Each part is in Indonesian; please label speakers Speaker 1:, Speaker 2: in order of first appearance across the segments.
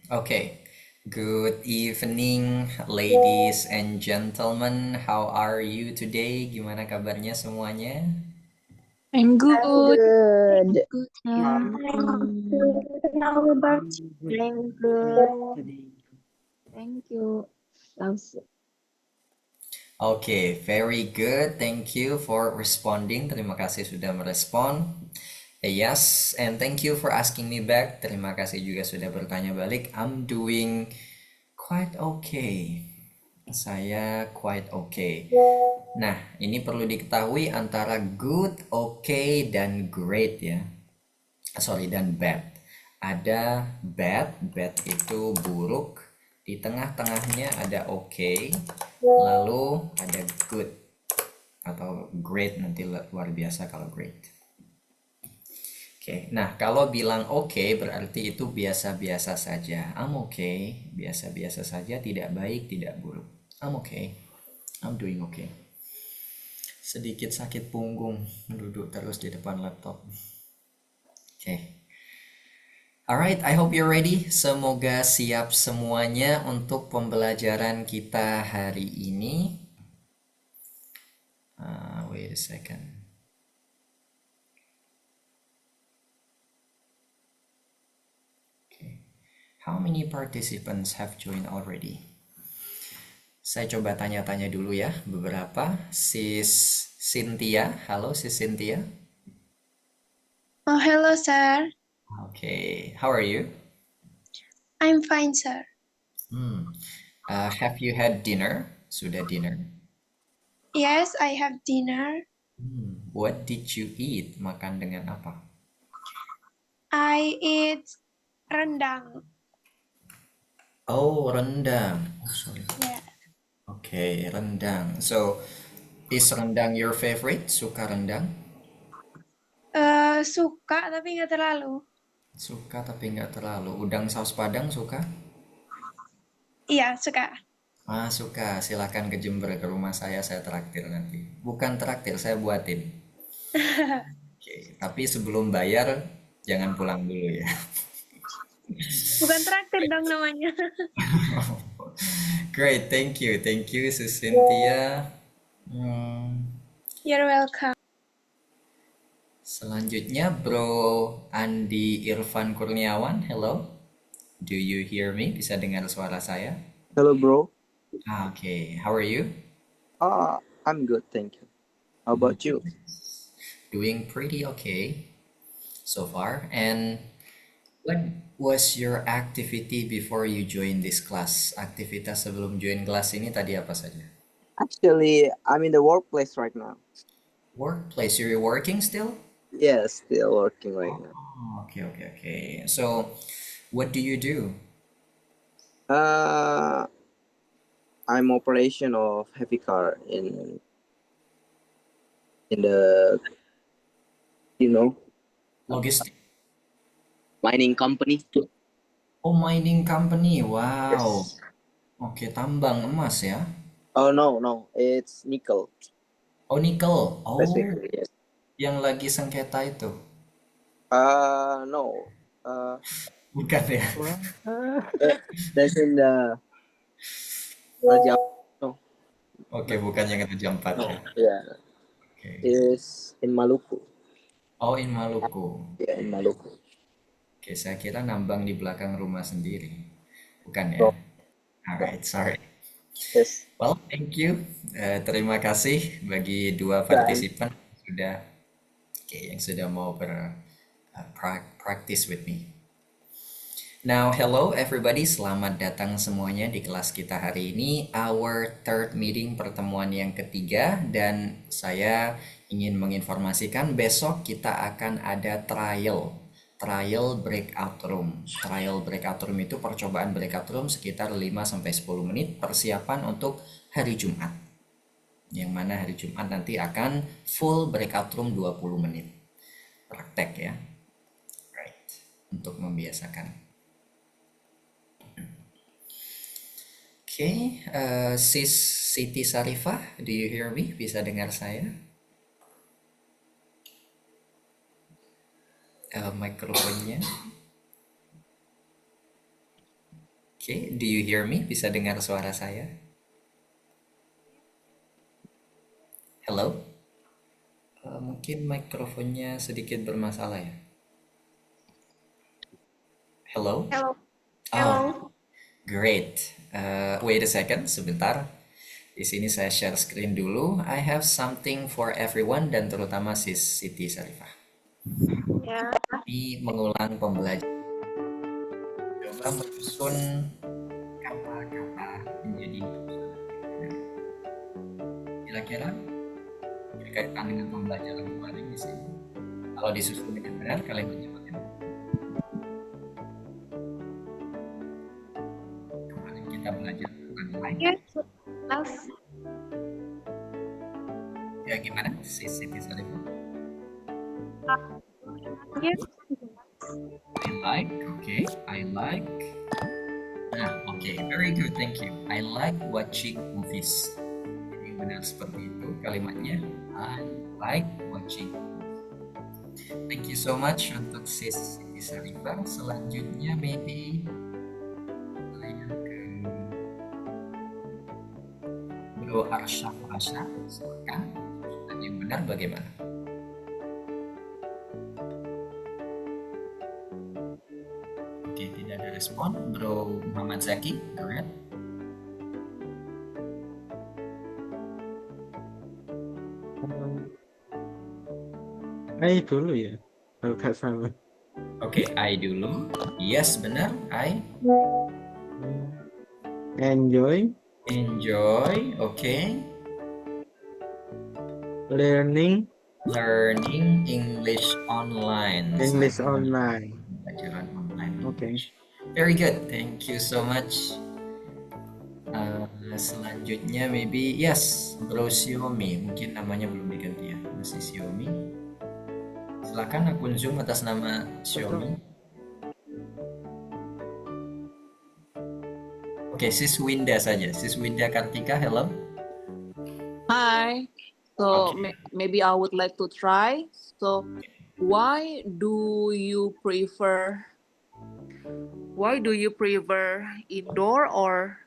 Speaker 1: Okay. Good evening, ladies and gentlemen. How are you today? Gimana kabarnya semuanya?
Speaker 2: I'm
Speaker 3: I'm
Speaker 2: good.
Speaker 3: good.
Speaker 2: Good.
Speaker 3: How about you? I'm good.
Speaker 2: Thank you. Loves.
Speaker 1: Okay, very good. Thank you for responding. Terima kasih sudah merespon. Yes, and thank you for asking me back. Terima kasih juga sudah bertanya balik. I'm doing quite okay. Saya quite okay. Nah, ini perlu diketahui antara good, okay, dan great ya. Sorry, dan bad. Ada bad itu buruk. Di tengah-tengahnya ada okay, lalu ada good atau great, nanti luar biasa kalau great. Oke, nah kalau bilang oke berarti itu biasa-biasa saja. I'm okay, biasa-biasa saja, tidak baik, tidak buruk. I'm okay, I'm doing okay. Sedikit sakit punggung, duduk terus di depan laptop. Oke. Alright, I hope you're ready. Semoga siap semuanya untuk pembelajaran kita hari ini. Wait a second. Okay. How many participants have joined already? Saya coba tanya-tanya dulu ya, beberapa. Sis Cynthia, halo Sis Cynthia.
Speaker 4: Oh, hello, sir.
Speaker 1: Okay, how are you?
Speaker 4: I'm fine, sir.
Speaker 1: Have you had dinner? Sudah dinner?
Speaker 4: Yes, I have dinner.
Speaker 1: What did you eat? Makan dengan apa?
Speaker 4: I eat rendang.
Speaker 1: Oh, rendang. Oh, sorry.
Speaker 4: Yeah.
Speaker 1: Okay, rendang. So, is rendang your favorite? Suka rendang?
Speaker 4: Suka tapi nggak terlalu.
Speaker 1: Suka tapi nggak terlalu. Udang saus Padang suka?
Speaker 4: Iya, suka.
Speaker 1: Suka. Silakan ke Jember ke rumah saya traktir nanti. Bukan traktir, saya buatin. Oke, tapi sebelum bayar jangan pulang dulu ya.
Speaker 4: Bukan traktir dong namanya.
Speaker 1: Great, thank you, Sis Cynthia.
Speaker 4: You're welcome.
Speaker 1: Selanjutnya, Bro Andi Irfan Kurniawan, hello. Do you hear me? Bisa dengar suara saya?
Speaker 5: Hello, bro.
Speaker 1: Okay. How are you?
Speaker 5: I'm good, thank you. How about you?
Speaker 1: Doing pretty okay so far. And what was your activity before you join this class? Aktivitas sebelum join kelas ini tadi apa saja?
Speaker 5: Actually, I'm in the workplace right now.
Speaker 1: Workplace, you're working still?
Speaker 5: Yes, still working right now.
Speaker 1: Okay. So, what do you do?
Speaker 5: I'm operation of heavy car in the
Speaker 1: Logistik.
Speaker 5: mining company.
Speaker 1: Oh, mining company. Wow.
Speaker 5: Yes.
Speaker 1: Oke, tambang emas ya.
Speaker 5: Oh no, it's nickel
Speaker 1: Oh, nikel. Oh,
Speaker 5: specifically. Yes.
Speaker 1: yang lagi sengketa itu.
Speaker 5: No.
Speaker 1: Bukan ya?
Speaker 5: That's in the Raja. No,
Speaker 1: Oke, bukan yang Raja 4
Speaker 5: no.
Speaker 1: ya.
Speaker 5: Yeah,
Speaker 1: Oke.
Speaker 5: it's in Maluku.
Speaker 1: Oh, in Maluku.
Speaker 5: Yeah, in Maluku.
Speaker 1: Oke, saya kira nambang di belakang rumah sendiri. Bukan ya?
Speaker 5: No.
Speaker 1: Alright, sorry.
Speaker 5: Yes.
Speaker 1: Well, thank you. Terima kasih bagi dua
Speaker 5: Fine.
Speaker 1: partisipan yang sudah mau practice with me. Now, hello everybody. Selamat datang semuanya di kelas kita hari ini. Our third meeting, pertemuan yang ketiga. Dan saya ingin menginformasikan besok kita akan ada trial breakout room. Trial breakout room itu percobaan breakout room sekitar 5-10 menit persiapan untuk hari Jumat. Yang mana hari Jumat nanti akan full breakout room 20 menit. Praktek ya. Right. Untuk membiasakan. Oke, Sis Siti Sarifah, do you hear me? Bisa dengar saya? Mikrofonnya. Okay, do you hear me? Bisa dengar suara saya? Hello? Mungkin mikrofonnya sedikit bermasalah ya. Hello?
Speaker 4: Hello.
Speaker 1: Oh,
Speaker 4: Hello.
Speaker 1: great. Wait a second, sebentar. Di sini saya share screen dulu. I have something for everyone dan terutama sis Siti Sarifah.
Speaker 4: Ya.
Speaker 1: Ini mengulang pembelajaran. Coba menyusun kata-kata menjadi kira-kira berkaitan dengan pembelajaran kemarin di sini. Kalau disusun dengan benar, kalimatnya bagaimana? Kemarin kita belajar tentang like.
Speaker 4: Yes. Love.
Speaker 1: Ya gimana? Siti Sarifah.
Speaker 4: Yes.
Speaker 1: I like, okay. I like. Nah, okay, very good, thank you. I like watching movies. Jadi benar seperti itu kalimatnya. I like watching. Thank you so much untuk sis Siti Sarifah. Selanjutnya maybe saya ke Bro Arsyaf Rasha. Silakan. Dan yang benar bagaimana? Oke, tidak ada respon. Bro Muhammad Zaki, go ahead.
Speaker 6: I dulu ya, kalau nggak salah.
Speaker 1: Oke, I dulu. Yes, benar. I
Speaker 6: Enjoy
Speaker 1: enjoy. Oke.
Speaker 6: learning
Speaker 1: Learning English online.
Speaker 6: English
Speaker 1: Saya
Speaker 6: online.
Speaker 1: pelajaran online.
Speaker 6: Oke.
Speaker 1: Very good. Thank you so much. Selanjutnya maybe yes, Bro Xiaomi. Mungkin namanya belum diganti ya. Masih Xiaomi. Silakan akun Zoom atas nama Xiaomi. Oke, Sis Winda saja. Sis Winda Kartika, hello.
Speaker 7: Hi. So
Speaker 1: Okay.
Speaker 7: maybe I would like to try. So why do you prefer indoor or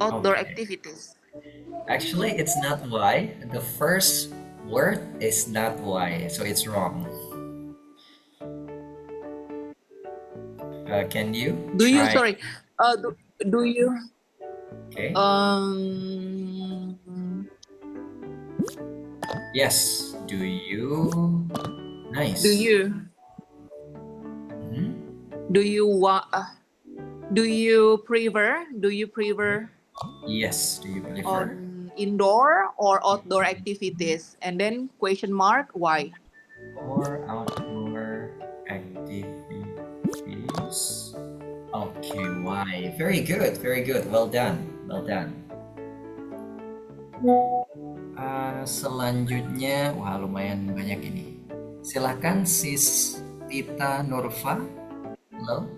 Speaker 7: outdoor
Speaker 1: Okay.
Speaker 7: activities?
Speaker 1: Actually, it's not why. The first word is not why, so it's wrong. Can you
Speaker 7: Do you
Speaker 1: try?
Speaker 7: sorry? Do you
Speaker 1: Okay. Yes. Do you? Nice.
Speaker 7: do you
Speaker 1: Mhm.
Speaker 7: do you wa- do you prefer
Speaker 1: Yes. Do you prefer?
Speaker 7: on indoor or outdoor activities? And then question mark why?
Speaker 1: Or outdoor activities? Okay. Why? Very good. Very good. Well done. Well done. Selanjutnya, wah lumayan banyak ini. Silakan Sis Tita Nurfa. Halo.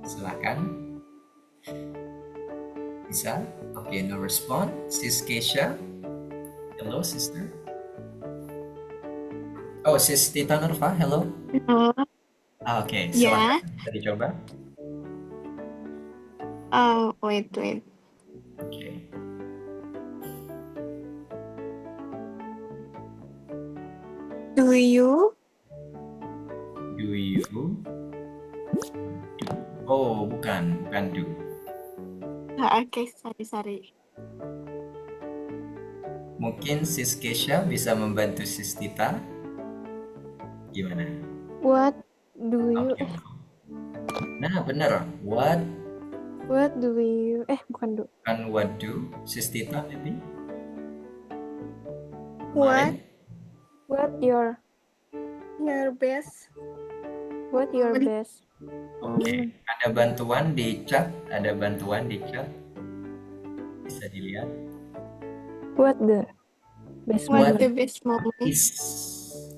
Speaker 1: Silakan. Bisa? Oke, no respond. Sis Keisha. Hello, sister. Oh, Sis Tita Nurfa, hello. Oke, silakan. Bisa dicoba.
Speaker 3: Wait.
Speaker 1: Oke.
Speaker 3: Do you?
Speaker 1: Do you? Oh, bukan do.
Speaker 3: Oke, sorry.
Speaker 1: Mungkin Sis Keisha bisa membantu Sis Tita. Gimana?
Speaker 3: What do you?
Speaker 1: Oke. Nah, bener. What
Speaker 3: What do you? Bukan do.
Speaker 1: and what do? Sis Tita maybe?
Speaker 3: What?
Speaker 1: Kemarin?
Speaker 3: What your
Speaker 8: best?
Speaker 3: What your best?
Speaker 1: Oke. Ada bantuan di chat. Bisa dilihat.
Speaker 3: What the best
Speaker 1: What
Speaker 3: moment?
Speaker 8: best moment?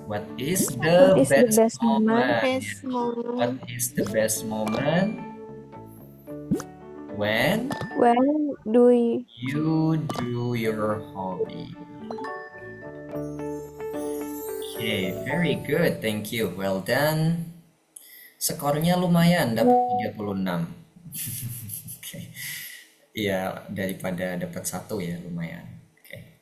Speaker 1: What is
Speaker 3: What
Speaker 1: the
Speaker 3: is the
Speaker 1: best
Speaker 3: best moment?
Speaker 1: moment?
Speaker 8: Best
Speaker 1: What
Speaker 8: moment?
Speaker 1: is the best moment? When
Speaker 3: Do you?
Speaker 1: you do your hobby. Okay, very good. Thank you. Well done. Skornya lumayan, dapat 36. Oke. Iya, daripada dapat 1 ya, lumayan. Oke.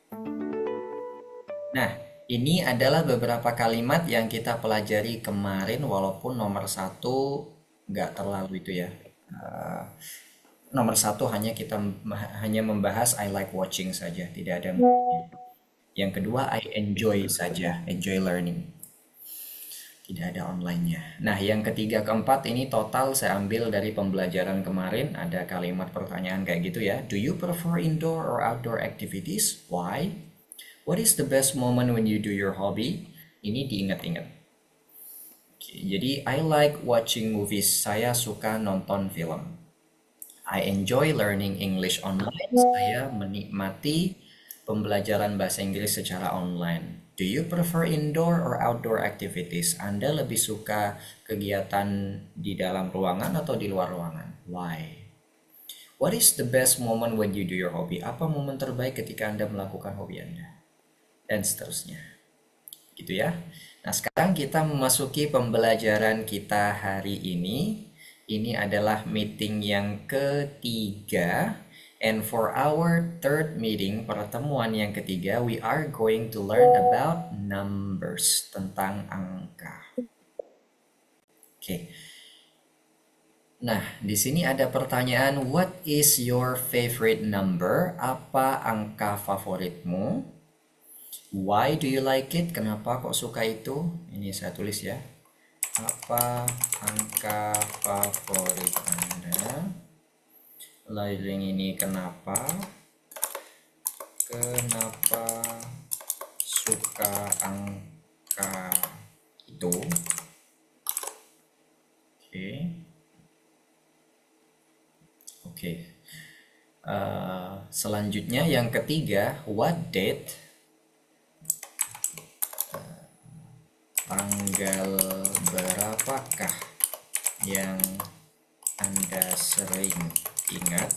Speaker 1: Nah, ini adalah beberapa kalimat yang kita pelajari kemarin, walaupun nomor 1 nggak terlalu itu ya. Nomor 1 hanya membahas I like watching saja, tidak ada. Yang kedua I enjoy saja, enjoy learning. Tidak ada online-nya. Nah, yang ketiga, keempat ini total saya ambil dari pembelajaran kemarin. Ada kalimat pertanyaan kayak gitu ya. Do you prefer indoor or outdoor activities? Why? What is the best moment when you do your hobby? Ini diingat-ingat. Oke, jadi I like watching movies. Saya suka nonton film. I enjoy learning English online. Saya menikmati pembelajaran bahasa Inggris secara online. Do you prefer indoor or outdoor activities? Anda lebih suka kegiatan di dalam ruangan atau di luar ruangan? Why? What is the best moment when you do your hobby? Apa momen terbaik ketika Anda melakukan hobi Anda? Dan seterusnya. Gitu ya. Nah, sekarang kita memasuki pembelajaran kita hari ini. Ini adalah meeting yang ketiga. And for our third meeting, pertemuan yang ketiga, we are going to learn about numbers, tentang angka. Oke. Nah, di sini ada pertanyaan, what is your favorite number? Apa angka favoritmu? Why do you like it? Kenapa kok suka itu? Ini saya tulis ya. Apa angka favorit Anda? Lalu yang ini kenapa suka angka itu? Oke. Selanjutnya yang ketiga, what date? Tanggal berapakah yang Anda sering ingat?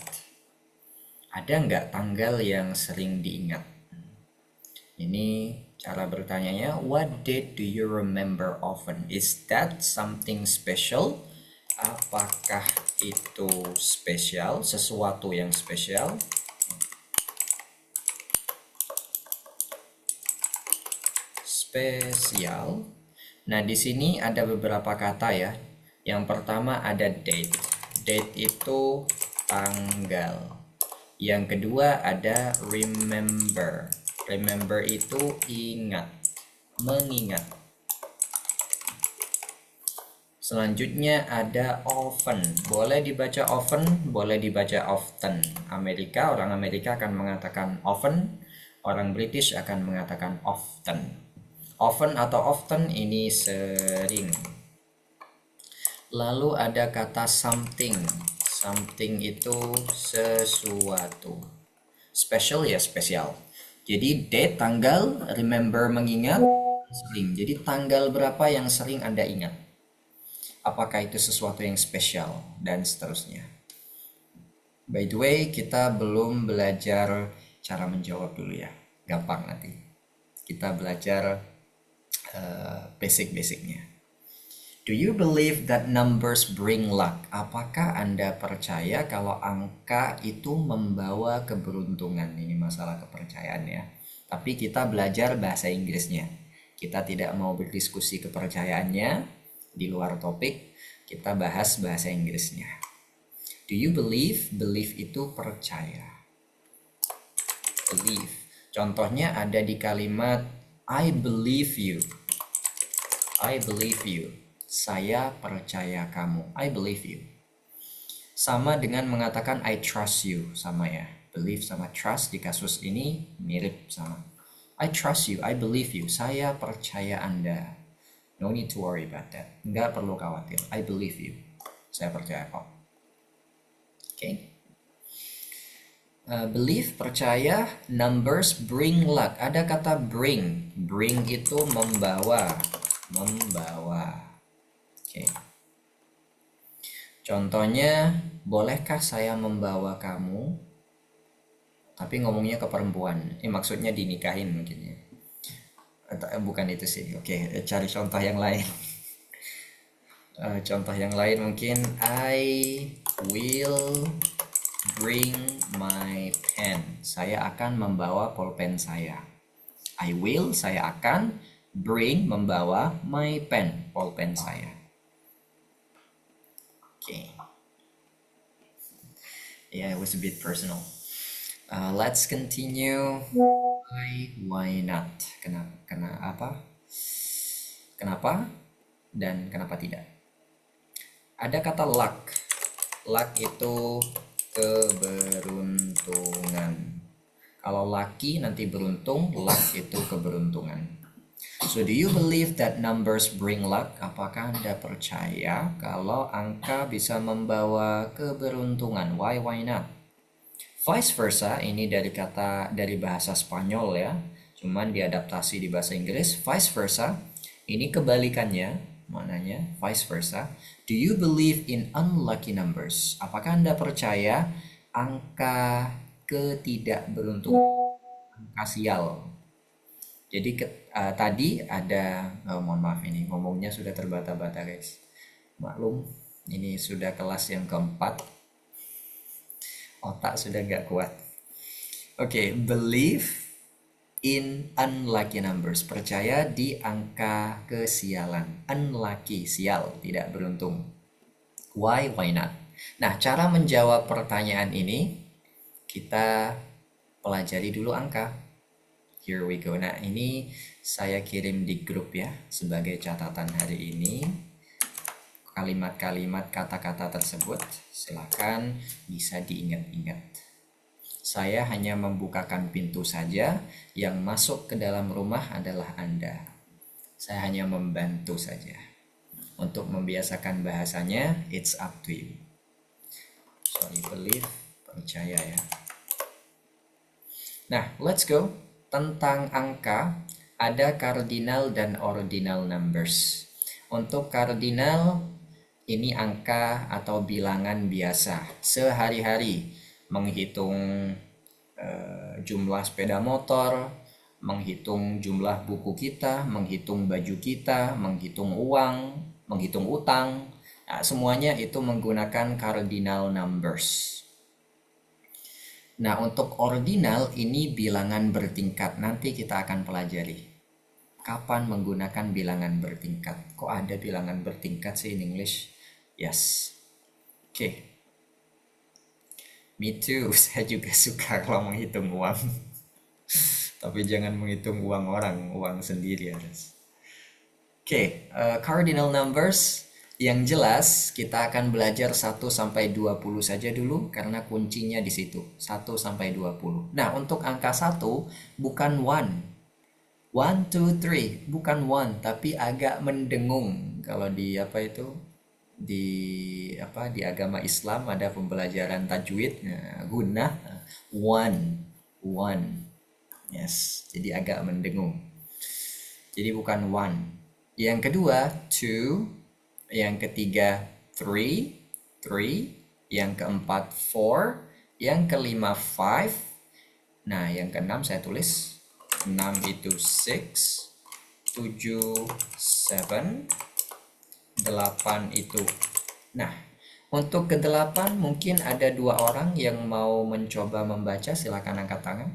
Speaker 1: Ada nggak tanggal yang sering diingat? Ini cara bertanyanya. What date do you remember often? Is that something special? Apakah itu spesial? Sesuatu yang spesial? Spesial. Nah, di sini ada beberapa kata ya. Yang pertama ada date. Date itu tanggal. Yang kedua ada remember. Remember itu ingat, mengingat. Selanjutnya ada often. Boleh dibaca often, boleh dibaca often. Orang Amerika akan mengatakan often, orang British akan mengatakan often. Often atau often ini sering. Lalu ada kata something. Something itu sesuatu. Special ya spesial. Jadi date tanggal, remember mengingat, sering. Jadi tanggal berapa yang sering Anda ingat? Apakah itu sesuatu yang spesial dan seterusnya. By the way, kita belum belajar cara menjawab dulu ya. Gampang nanti. Kita belajar basic-basicnya. Do you believe that numbers bring luck? Apakah Anda percaya kalau angka itu membawa keberuntungan? Ini masalah kepercayaan ya. Tapi kita belajar bahasa Inggrisnya. Kita tidak mau berdiskusi kepercayaannya di luar topik. Kita bahas bahasa Inggrisnya. Do you believe? Believe itu percaya. Believe. Contohnya ada di kalimat I believe you. I believe you. Saya percaya kamu. I believe you. Sama dengan mengatakan I trust you. Sama ya. Believe sama trust di kasus ini mirip sama. I trust you. I believe you. Saya percaya Anda. No need to worry about that. Nggak perlu khawatir. I believe you. Saya percaya kau. Okay. Believe, percaya. Numbers bring luck. Ada kata bring. Bring itu membawa. Membawa. Oke. Contohnya, bolehkah saya membawa kamu? Tapi ngomongnya ke perempuan. Maksudnya dinikahin mungkin ya. Bukan itu sih. Oke, cari contoh yang lain. Contoh yang lain mungkin I will bring my pen. Saya akan membawa pulpen saya. I will, saya akan, bring, membawa, my pen, pulpen saya. Oke. Yeah, it was a bit personal. Let's continue. Why not? Kenapa? Kenapa dan kenapa tidak? Ada kata luck. Luck itu keberuntungan. Kalau lucky nanti beruntung, luck itu keberuntungan. So do you believe that numbers bring luck? Apakah Anda percaya kalau angka bisa membawa keberuntungan? Why not? Vice versa, ini dari bahasa Spanyol ya. Cuman diadaptasi di bahasa Inggris. Vice versa, ini kebalikannya. Maknanya vice versa. Do you believe in unlucky numbers? Apakah Anda percaya angka ketidakberuntungan, angka sial? Jadi tadi ada, mohon maaf ini ngomongnya sudah terbata-bata guys. Maklum, ini sudah kelas yang keempat. Otak sudah gak kuat. Oke, believe in unlucky numbers. Percaya di angka kesialan. Unlucky, sial, tidak beruntung. Why not? Nah, cara menjawab pertanyaan ini kita pelajari dulu angka. Here we go. Nah, ini saya kirim di grup ya sebagai catatan hari ini. Kalimat-kalimat kata-kata tersebut silakan bisa diingat-ingat. Saya hanya membukakan pintu saja, yang masuk ke dalam rumah adalah Anda. Saya hanya membantu saja. Untuk membiasakan bahasanya, it's up to you. Sorry, believe, percaya ya. Nah, let's go. Tentang angka, ada cardinal dan ordinal numbers. Untuk cardinal, ini angka atau bilangan biasa. Sehari-hari menghitung jumlah sepeda motor, menghitung jumlah buku kita, menghitung baju kita, menghitung uang, menghitung utang. Nah, semuanya itu menggunakan cardinal numbers. Nah, untuk ordinal ini bilangan bertingkat. Nanti kita akan pelajari kapan menggunakan bilangan bertingkat. Kok ada bilangan bertingkat sih in English? Yes. Oke. Me too. Saya juga suka kalau menghitung uang. Tapi jangan menghitung uang orang, uang sendiri harus. Oke, cardinal numbers. Yang jelas kita akan belajar 1 sampai 20 saja dulu karena kuncinya di situ. 1 sampai 20. Nah, untuk angka 1 bukan 1. 1 2 3 bukan 1 tapi agak mendengung. Kalau di di agama Islam ada pembelajaran tajwid, gunnah 1. Yes, jadi agak mendengung. Jadi bukan 1. Yang kedua 2. Yang ketiga 3, yang keempat 4, yang kelima 5. Nah, yang keenam saya tulis 6 itu 6, 7 7, 8 itu. Nah, untuk ke-8 mungkin ada 2 orang yang mau mencoba membaca, silakan angkat tangan.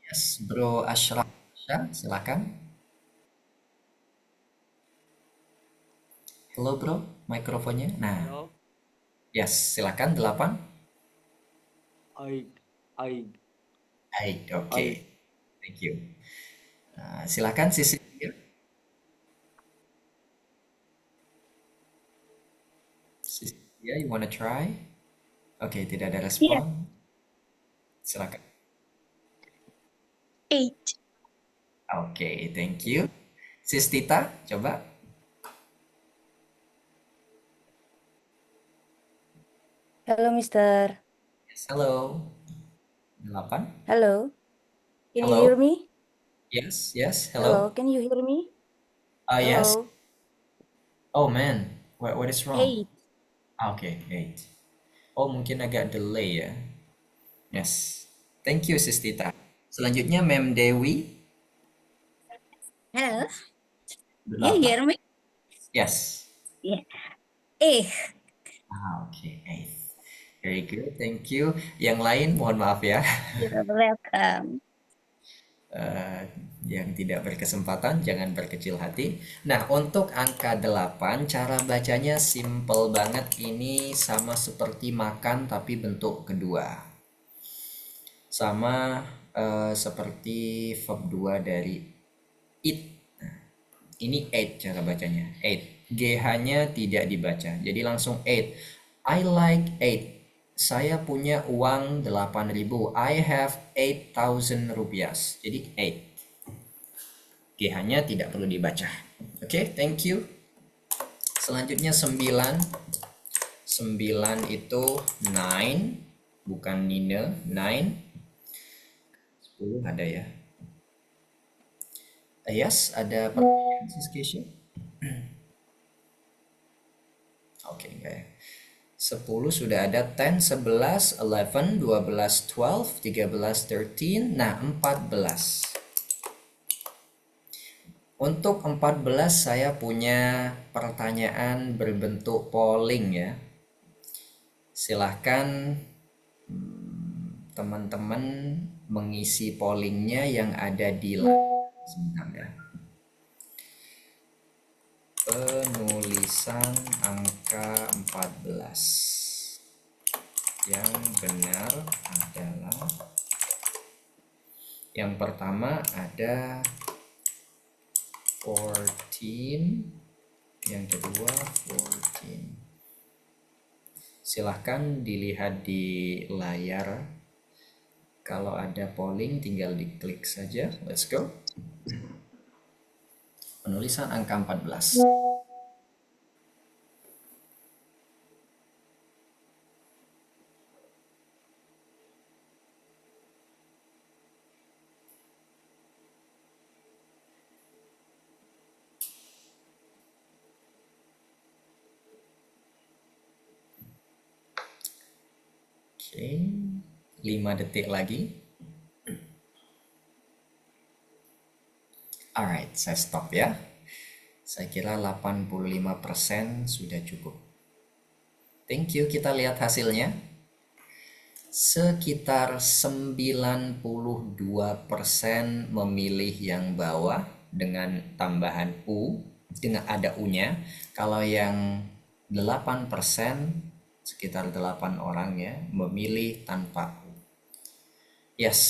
Speaker 1: Yes, Bro Ashraf, silakan. Halo bro, mikrofonnya. Nah,
Speaker 9: Hello,
Speaker 1: yes, silakan 8.
Speaker 9: I,
Speaker 1: Oke. Thank you. Silakan sisi. You wanna try? Oke, tidak ada respon. Silakan.
Speaker 4: 8.
Speaker 1: Oke, thank you. Sis Tita, coba.
Speaker 10: Hello, Mister.
Speaker 1: Yes, hello. 8.
Speaker 10: Hello. Can you
Speaker 1: Hello.
Speaker 10: hear me?
Speaker 1: Yes, hello.
Speaker 10: Hello, can you hear me?
Speaker 1: Yes.
Speaker 10: Hello.
Speaker 1: Oh man, what is wrong?
Speaker 10: 8.
Speaker 1: Oke, 8. Oh, mungkin agak delay ya. Yes. Thank you, Sis Tita. Selanjutnya, Mem Dewi.
Speaker 8: Hello.
Speaker 10: You
Speaker 1: Delapan.
Speaker 10: hear me?
Speaker 1: Yes.
Speaker 10: Yeah.
Speaker 1: Oke, eighth. Very good, thank you. Yang lain mohon maaf ya.
Speaker 10: You're welcome.
Speaker 1: Yang tidak berkesempatan jangan berkecil hati. Nah, untuk angka 8 cara bacanya simple banget. Ini sama seperti makan tapi bentuk kedua. Sama seperti verb 2 dari eat. Nah, ini 8 cara bacanya. 8. GH-nya tidak dibaca. Jadi langsung 8. I like 8. Saya punya uang 8.000. I have 8,000 rupiah. Jadi 8. GH-nya tidak perlu dibaca. Oke, thank you. Selanjutnya 9. 9 itu 9, bukan Nina, 9. 10 ada ya. Yes, ada pertanyaan, Sis Keisha? Oke, enggak ya. 10 sudah ada, 10, 11, 11, 12, 12, 13, 13, nah 14. Untuk 14 saya punya pertanyaan berbentuk polling ya. Silahkan teman-teman mengisi pollingnya yang ada di sebentar ya. Penulisan angka 14 yang benar adalah yang pertama ada 14, yang kedua 14. Silahkan dilihat di layar. Kalau ada polling tinggal diklik saja. Let's go. Penulisan angka 14. Oke, 5 detik lagi. Alright, saya stop ya. Saya kira 85% sudah cukup. Thank you, kita lihat hasilnya. Sekitar 92% memilih yang bawah dengan tambahan U, dengan ada U-nya. Kalau yang 8%, sekitar 8 orang ya, memilih tanpa U. Yes,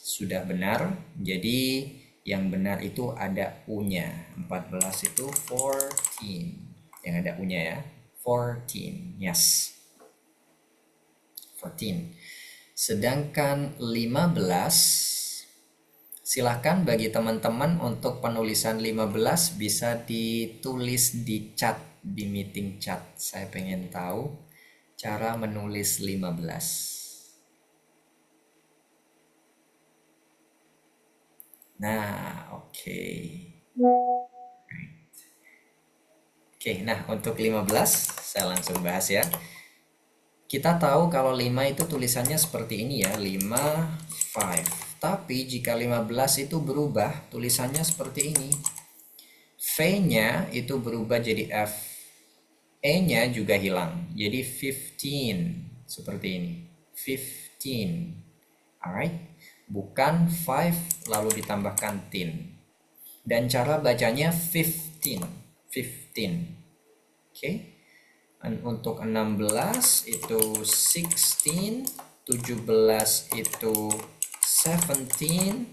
Speaker 1: sudah benar. Jadi yang benar itu ada U-nya. 14 itu 14. Yang ada U-nya ya. 14. Yes. 14. Sedangkan 15, silahkan bagi teman-teman untuk penulisan 15 bisa ditulis di chat, di meeting chat. Saya pengen tahu cara menulis 15. Nah, oke. Oke, nah untuk 15 saya langsung bahas ya. Kita tahu kalau 5 itu tulisannya seperti ini ya, 5, 5. Tapi jika 15 itu berubah, tulisannya seperti ini. V-nya itu berubah jadi F. E-nya juga hilang, jadi 15. Seperti ini, 15. Alright, bukan 5 lalu ditambahkan tin. Dan cara bacanya 15. 15. Oke. Dan untuk 16 itu 16, 17 itu 17,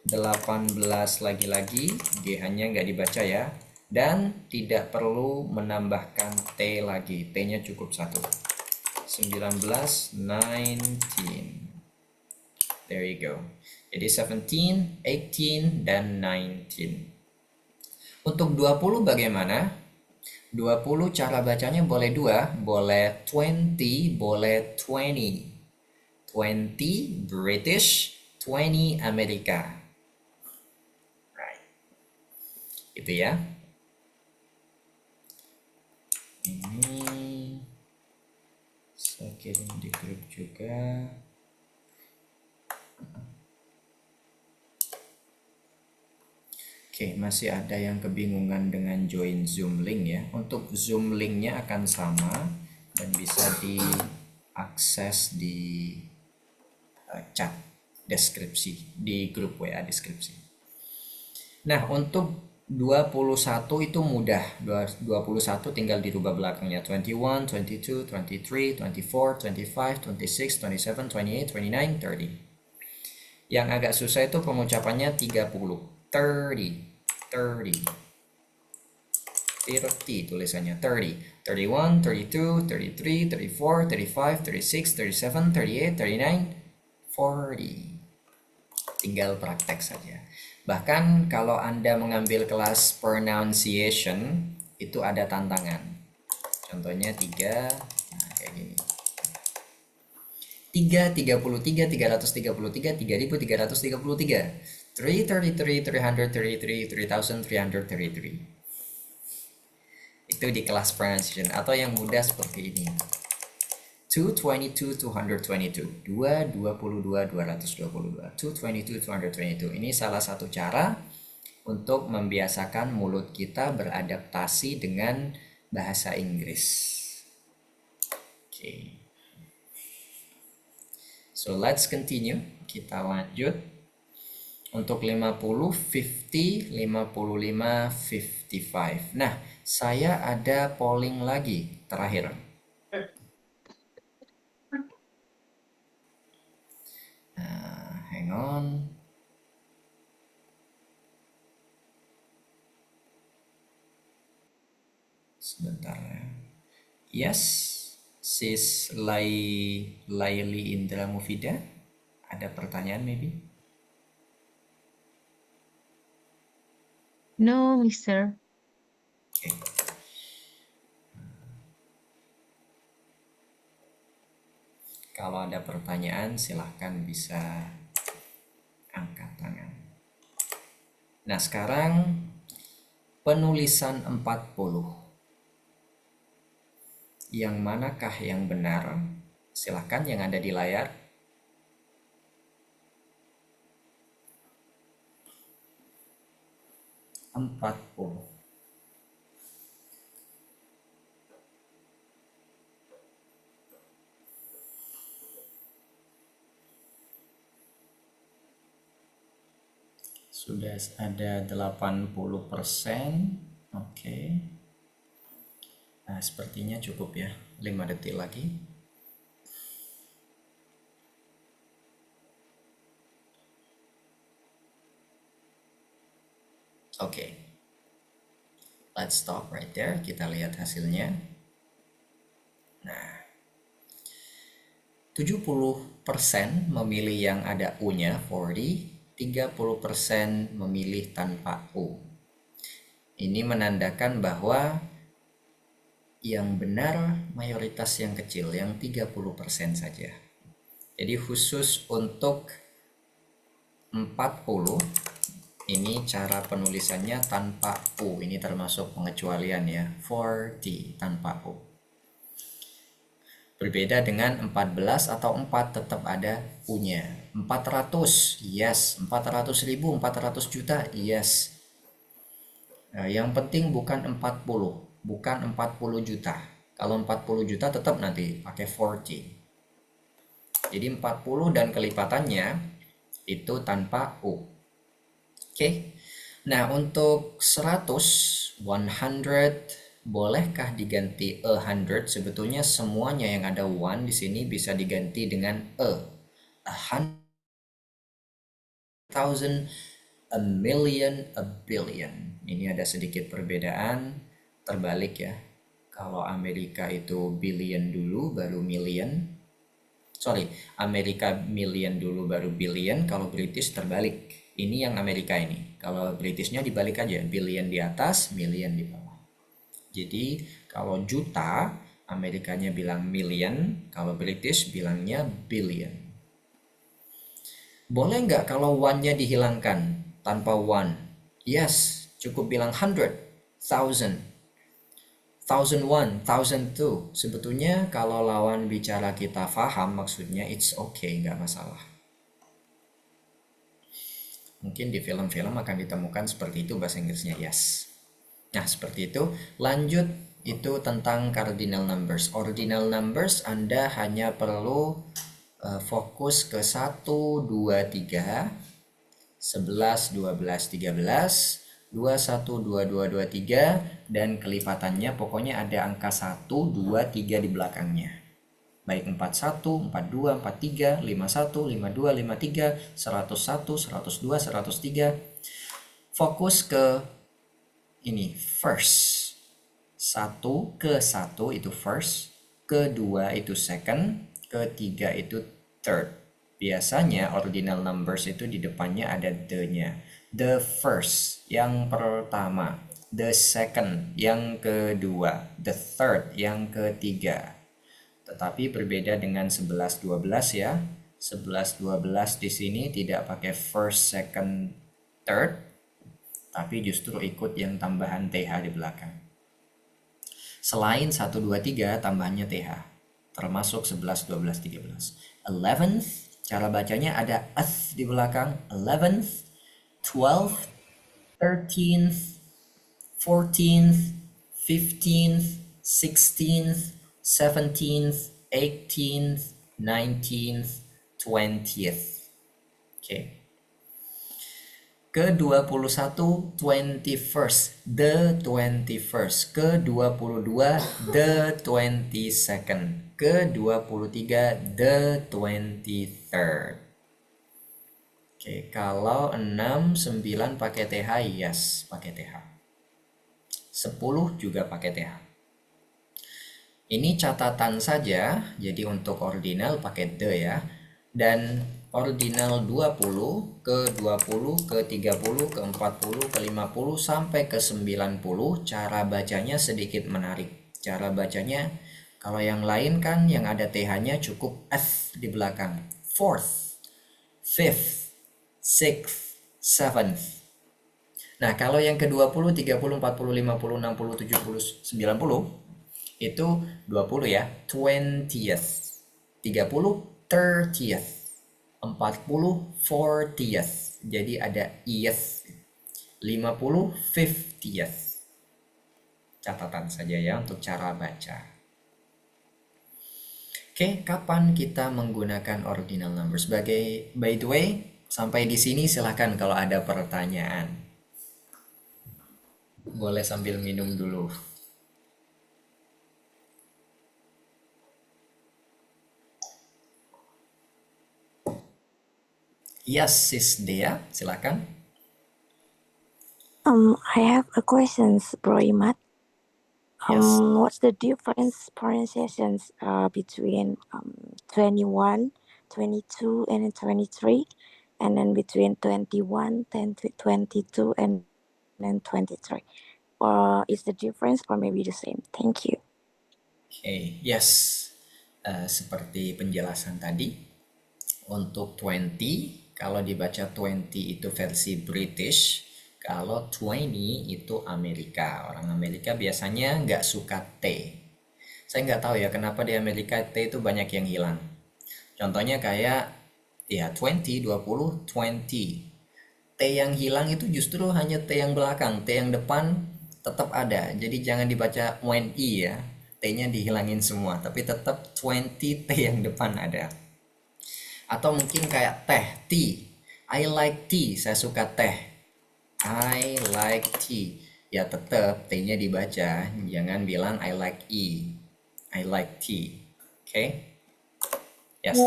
Speaker 1: 18 lagi-lagi GH-nya nggak dibaca ya. Dan tidak perlu menambahkan T lagi, T-nya cukup 1. 19, 19. There you go. Jadi 17, 18, dan 19. Untuk 20 bagaimana? 20 cara bacanya boleh dua, boleh 20, boleh 20. 20 British, 20 Amerika. Right. Itu ya. Ini saya kirim di grup juga. Oke, masih ada yang kebingungan dengan join Zoom link ya. Untuk Zoom linknya akan sama dan bisa diakses di chat deskripsi, di grup WA deskripsi. Nah, untuk 21 itu mudah. 21 tinggal dirubah belakangnya. 21, 22, 23, 24, 25, 26, 27, 28, 29, 30. Yang agak susah itu pengucapannya 30. 30 tulisannya 30, 31, 32, 33, 34, 35, 36, 37, 38, 39, 40. Tinggal praktek saja. Bahkan kalau Anda mengambil kelas pronunciation itu ada tantangan. Contohnya 3, nah kayak gini. 333, 333, 3333. 333, 333, 3333. Itu di kelas pronunciation, atau yang mudah seperti ini. 222, 222. 222, 222. 222, 222. Ini salah satu cara untuk membiasakan mulut kita beradaptasi dengan bahasa Inggris. Oke. So let's continue. Kita lanjut. Untuk 50, 50, 55, 55. Nah, saya ada polling lagi terakhir. Hang on. Sebentar ya. Yes, sis Laili Indra Mufida. Ada pertanyaan maybe?
Speaker 10: No, Mister.
Speaker 1: Oke. Kalau ada pertanyaan silahkan bisa angkat tangan. Nah, sekarang penulisan 40. Yang manakah yang benar? Silahkan yang ada di layar. Sudah ada 80%. Oke. Nah, sepertinya cukup ya. 5 detik lagi. Oke. Let's stop right there. Kita lihat hasilnya. Nah, 70% memilih yang ada U-nya, 40. 30% memilih tanpa U. Ini menandakan bahwa yang benar mayoritas yang kecil, yang 30% saja. Jadi khusus untuk 40, ini cara penulisannya tanpa U. Ini termasuk pengecualian ya, 40 tanpa U. Berbeda dengan 14 atau 4 tetap ada U-nya. 400, yes. 400.000, 400 juta, yes. Nah, yang penting bukan 40, bukan 40 juta. Kalau 40 juta tetap nanti pakai 40. Jadi 40 dan kelipatannya itu tanpa U. Oke. Nah, untuk 100, 100, bolehkah diganti 100? Sebetulnya semuanya yang ada 1 di sini bisa diganti dengan a. 100,000, a million, a billion. Ini ada sedikit perbedaan, terbalik ya. Kalau Amerika itu billion dulu baru million. Sorry, Amerika million dulu baru billion, kalau British terbalik. Ini yang Amerika ini. Kalau Britishnya dibalik aja, billion di atas, million di bawah. Jadi kalau juta, Amerikanya bilang million, kalau British bilangnya billion. Boleh nggak kalau one-nya dihilangkan tanpa one? Yes, cukup bilang 100, 1000, 1001, 1002. Sebetulnya kalau lawan bicara kita paham maksudnya, it's okay, nggak masalah. Mungkin di film-film akan ditemukan seperti itu bahasa Inggrisnya yes. Nah, seperti itu. Lanjut, itu tentang cardinal numbers. Ordinal numbers Anda hanya perlu fokus ke 1, 2, 3, 11, 12, 13, 21, 22, 23, dan kelipatannya pokoknya ada angka 1, 2, 3 di belakangnya. Baik 41, 42, 43, 51, 52, 53, 101, 102, 103. Fokus ke ini first. 1 ke 1 itu first, kedua itu second, ketiga itu third. Biasanya ordinal numbers itu di depannya ada the-nya. The first, yang pertama. The second, yang kedua. The third, yang ketiga. Tetapi berbeda dengan 11-12 ya. 11-12 di sini tidak pakai first, second, third, tapi justru ikut yang tambahan TH di belakang. Selain 1, 2, 3 tambahannya TH, termasuk 11, 12, 13. 11th, cara bacanya ada th di belakang. 11th, 12th, 13th, 14th, 15th, 16th, 17th, 18th, 19th, 20th. Oke. Ke-21, 21st, the 21st. Ke-22, the 22nd. Ke-23, the 23rd. Oke, kalau 6, 9 pakai TH, yes, pakai TH. 10 juga pakai TH. Ini catatan saja, jadi untuk ordinal pakai the ya. Dan ordinal 20, ke-20, ke-30, ke-40, ke-50, sampai ke-90, cara bacanya sedikit menarik. Cara bacanya, kalau yang lain kan yang ada TH-nya cukup F di belakang. 4th, 5th, 6th, 7th. Nah, kalau yang ke-20, 30, 40, 50, 60, 70, 90, itu 20 ya. 20th, 30, 30th, 40, 40th. Jadi ada eth. 50, 50th. Catatan saja ya untuk cara baca. Oke, kapan kita menggunakan ordinal numbers? By the way, sampai di sini silahkan kalau ada pertanyaan. Boleh sambil minum dulu. Yes, Sis Dea, silakan.
Speaker 3: I have a question, Bro Imad.
Speaker 1: Yes.
Speaker 3: What's the difference pronunciations between 21, 22, and 23, and then between 21, 22, and then 23? Or is the difference or maybe the same? Thank you.
Speaker 1: Okay, yes. Seperti penjelasan tadi, untuk 20, kalau dibaca 20 itu versi British, kalau 20 itu Amerika. Orang Amerika biasanya nggak suka T. Saya nggak tahu ya kenapa di Amerika T itu banyak yang hilang. Contohnya kayak ya 20, 20, 20. T yang hilang itu justru hanya T yang belakang. T yang depan tetap ada. Jadi jangan dibaca 20 ya. T-nya dihilangin semua. Tapi tetap 20 T yang depan ada. Atau mungkin kayak teh, tea. I like tea, saya suka teh. I like tea. Ya tetap T-nya dibaca, jangan bilang I like E. I like tea. Oke? Yes.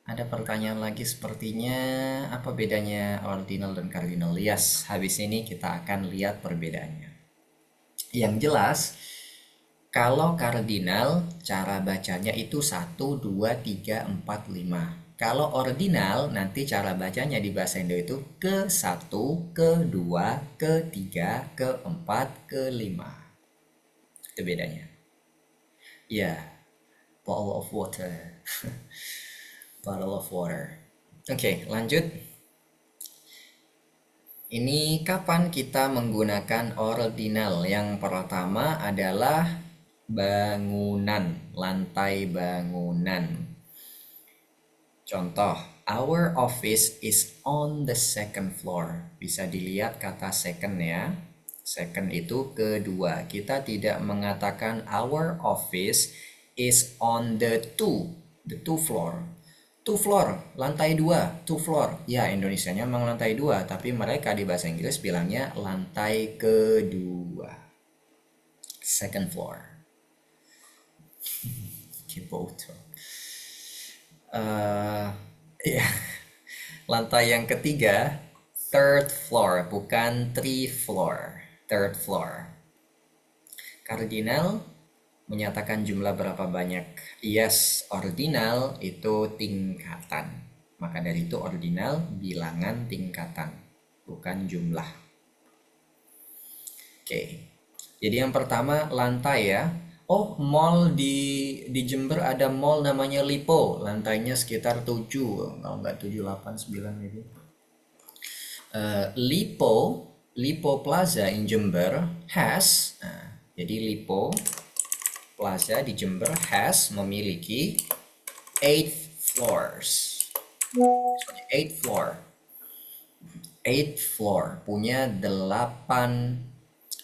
Speaker 1: Ada pertanyaan lagi sepertinya, apa bedanya ordinal dan cardinal? Yes, habis ini kita akan lihat perbedaannya. Yang jelas, kalau cardinal, cara bacanya itu 1, 2, 3, 4, 5. Kalau ordinal, nanti cara bacanya di bahasa Indo itu ke-1, ke-2, ke-3, ke-4, ke-5. Itu bedanya. Ya, bottle of water. Bottle of water. Oke, lanjut. Ini kapan kita menggunakan ordinal? Yang pertama adalah bangunan, lantai bangunan. Contoh, Our office is on the second floor. Bisa dilihat kata second ya. Second itu kedua. Kita tidak mengatakan our office is on the two floor. Two floor, lantai 2, two floor. Ya, Indonesianya memang lantai 2, tapi mereka di bahasa Inggris bilangnya lantai kedua. Second floor. Kiboto. Ya. Lantai yang ketiga, third floor, bukan three floor. Third floor. Kardinal menyatakan jumlah berapa banyak. Yes, ordinal itu tingkatan. Maka dari itu ordinal bilangan tingkatan, bukan jumlah. Oke. Jadi yang pertama lantai ya. Oh, mall di Jember ada mall namanya Lipo. Lantainya sekitar 7, kalau nggak 7, 8, 9 gitu. Lipo Plaza in Jember has, jadi Lipo Plaza di Jember memiliki 8 floors. 8 floor, punya 8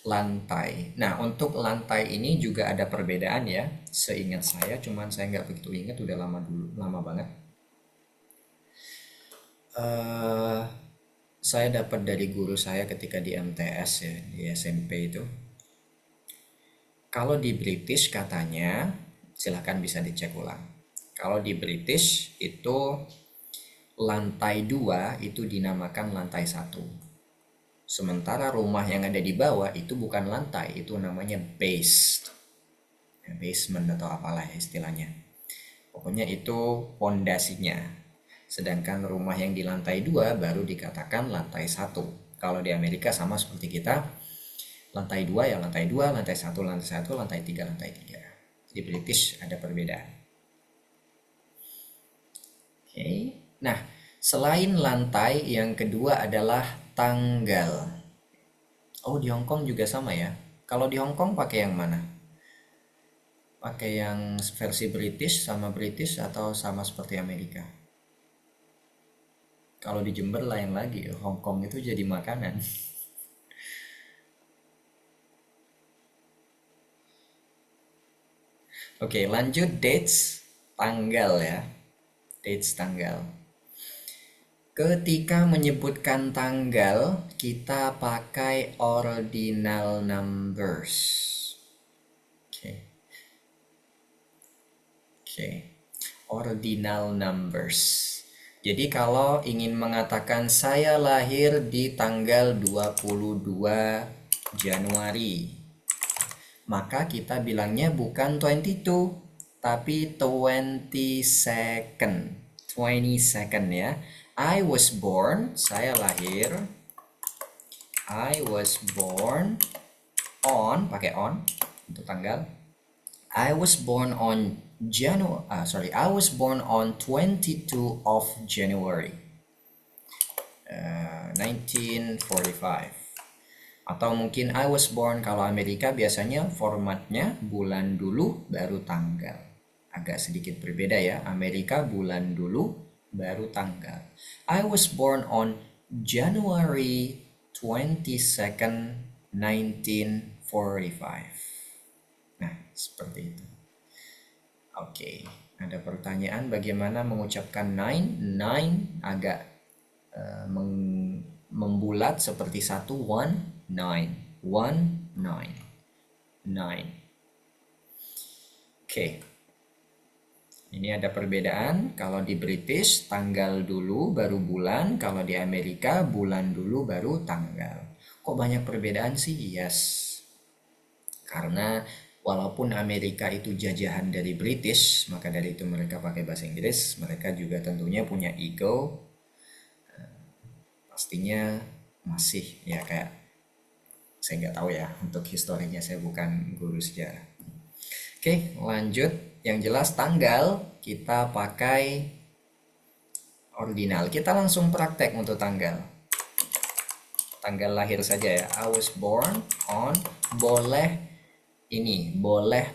Speaker 1: lantai. Nah, untuk lantai ini juga ada perbedaan ya. Seingat saya, cuman saya nggak begitu ingat, udah lama banget. Saya dapat dari guru saya ketika di MTS ya, di SMP itu. Kalau di British katanya, silahkan bisa dicek ulang. Kalau di British itu lantai 2 itu dinamakan lantai 1. Sementara rumah yang ada di bawah itu bukan lantai, itu namanya basement atau apalah istilahnya. Pokoknya itu pondasinya. Sedangkan rumah yang di lantai 2 baru dikatakan lantai 1. Kalau di Amerika sama seperti kita, lantai 2 ya lantai 2, lantai 1, lantai 1, lantai 3, lantai 3. Di British ada perbedaan. Oke. Nah, selain lantai, yang kedua adalah tanggal. Oh, di Hong Kong juga sama ya. Kalau di Hong Kong pakai yang mana? Pakai yang versi British sama British atau sama seperti Amerika? Kalau di Jember lain lagi, Hong Kong itu jadi makanan. Oke, lanjut dates, tanggal ya. Dates, tanggal. Ketika menyebutkan tanggal, kita pakai ordinal numbers. Oke. Ordinal numbers. Jadi kalau ingin mengatakan saya lahir di tanggal 22 Januari, maka kita bilangnya bukan 22, tapi 22nd. 22nd ya. I was born on, pakai on untuk tanggal. I was born on 22 of January 1945. Atau mungkin I was born, kalau Amerika biasanya formatnya bulan dulu baru tanggal. Agak sedikit berbeda ya. Amerika bulan dulu baru tanggal. I was born on January 22nd, 1945. Nah, seperti itu. Oke, ada pertanyaan bagaimana mengucapkan 9? 9 agak membulat seperti 1, 1, 9. 1, 9. 9. Oke. Ini ada perbedaan, kalau di British tanggal dulu baru bulan, kalau di Amerika bulan dulu baru tanggal. Kok banyak perbedaan sih? Yes. Karena walaupun Amerika itu jajahan dari British, maka dari itu mereka pakai bahasa Inggris, mereka juga tentunya punya ego. Pastinya masih ya kayak, saya nggak tahu ya, untuk historinya saya bukan guru sejarah. Oke, lanjut. Yang jelas tanggal kita pakai ordinal. Kita langsung praktek untuk tanggal. Tanggal lahir saja ya. I was born on, boleh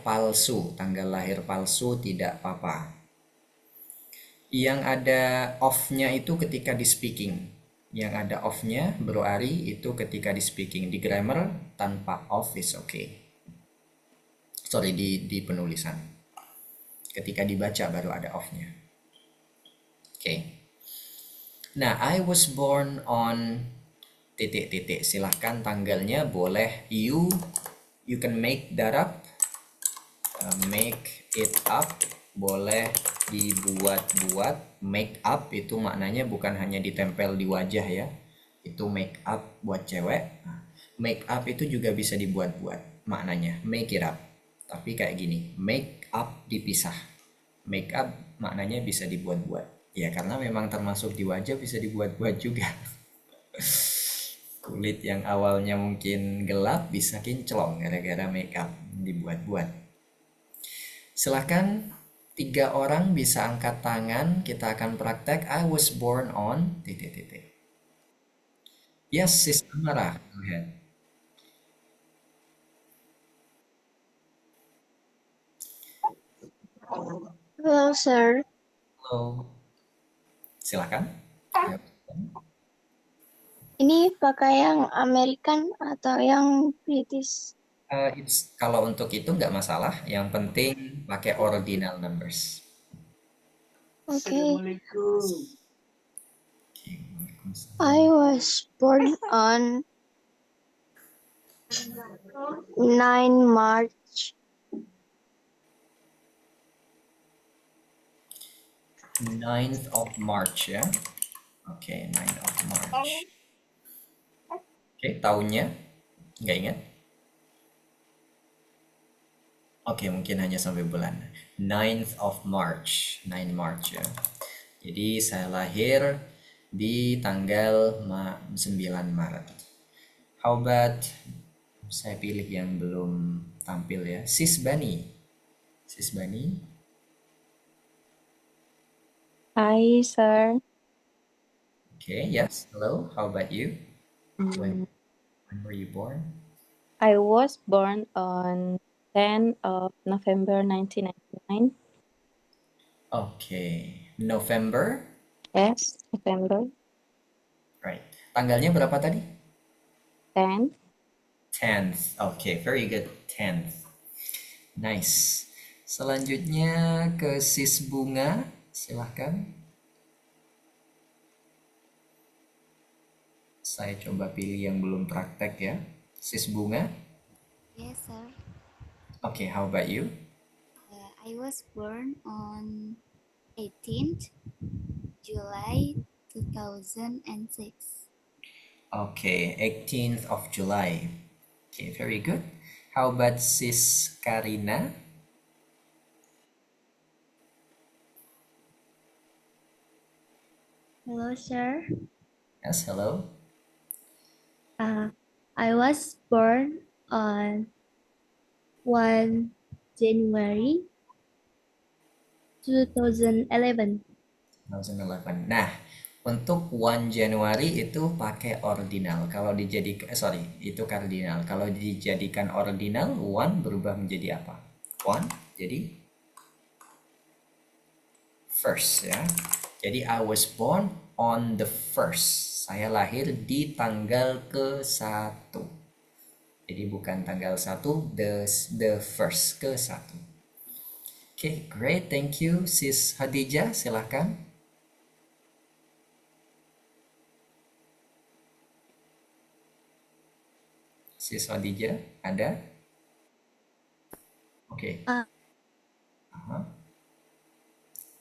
Speaker 1: palsu. Tanggal lahir palsu tidak apa-apa. Yang ada off-nya itu ketika di speaking. Yang ada off-nya, Bro Ari, itu ketika di speaking. Di grammar, tanpa off is okay. Sorry, di penulisan. Ketika dibaca baru ada off-nya. Oke. Nah, I was born on titik-titik. Silahkan tanggalnya boleh you can make that up. Make it up boleh dibuat-buat. Make up itu maknanya bukan hanya ditempel di wajah ya, itu make up buat cewek. Make up itu juga bisa dibuat-buat maknanya, make it up, tapi kayak gini, make up dipisah. Make up maknanya bisa dibuat-buat ya, karena memang termasuk di wajah bisa dibuat-buat juga. Kulit yang awalnya mungkin gelap bisa kinclong gara-gara make up dibuat-buat. Silahkan 3 orang bisa angkat tangan, kita akan praktek. I was born on titik-titik. Yes, Sis Amara, go ahead.
Speaker 4: Hello, sir.
Speaker 1: Halo. Silahkan.
Speaker 4: Ini pakai yang American atau yang British?
Speaker 1: Kalau untuk itu nggak masalah, yang penting pakai ordinal numbers.
Speaker 4: Okay.
Speaker 9: Assalamualaikum.
Speaker 4: I was born on 9 March.
Speaker 1: 9th of March ya. Oke, 9th of March. Oke, tahunnya nggak ingat? Oke, mungkin hanya sampai bulan. 9th of March, 9 March ya. Jadi saya lahir di tanggal 9 Maret. How about saya pilih yang belum tampil ya, Sis Bani. Sis Bani.
Speaker 3: Hi, sir.
Speaker 1: Okay, yes. Hello. How about you? When were you born?
Speaker 3: I was born on 10 of November 1999.
Speaker 1: Okay, November.
Speaker 3: Yes, November
Speaker 1: Right. Tanggalnya berapa tadi?
Speaker 3: 10.
Speaker 1: 10th. Okay, very good. 10th. Nice. Selanjutnya ke Sis Bunga, silahkan. Saya coba pilih yang belum praktek ya. Sis Bunga.
Speaker 11: Yes, sir.
Speaker 1: Okay, how about you?
Speaker 11: I was born on 18th July 2006.
Speaker 1: Okay, 18th of July. Okay, very good. How about Sis Karina?
Speaker 8: Hello, sir.
Speaker 1: Yes, hello.
Speaker 8: I was born on 1 January 2011.
Speaker 1: 2011. Nah, untuk 1 January itu pakai ordinal. Kalau dijadikan, itu kardinal. Kalau dijadikan ordinal, 1 berubah menjadi apa? 1 jadi first ya. Jadi I was born on the first. Saya lahir di tanggal ke-1. Jadi bukan tanggal 1, the first, ke-1. Okay, great. Thank you, Sis Hadijah. Silahkan. Sis Hadijah, ada? Oke.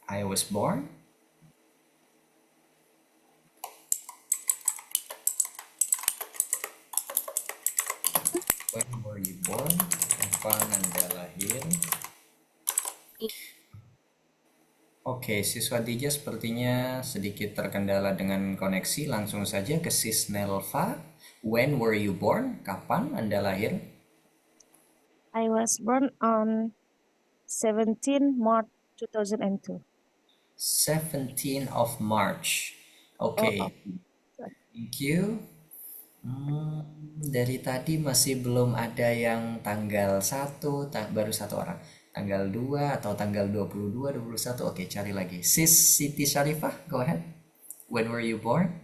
Speaker 1: I was born. When were you born? Kapan Anda lahir? Oke, siswa Dija sepertinya sedikit terkendala dengan koneksi. Langsung saja ke Sis Nelva. When were you born? Kapan Anda lahir?
Speaker 12: I was born on 17 March 2002.
Speaker 1: 17 of March. Oke. Thank you. Dari tadi masih belum ada yang tanggal 1, baru 1 orang. Tanggal 2 atau tanggal 22, 21. Oke, cari lagi. Sis Siti Syarifah, go ahead. When were you born?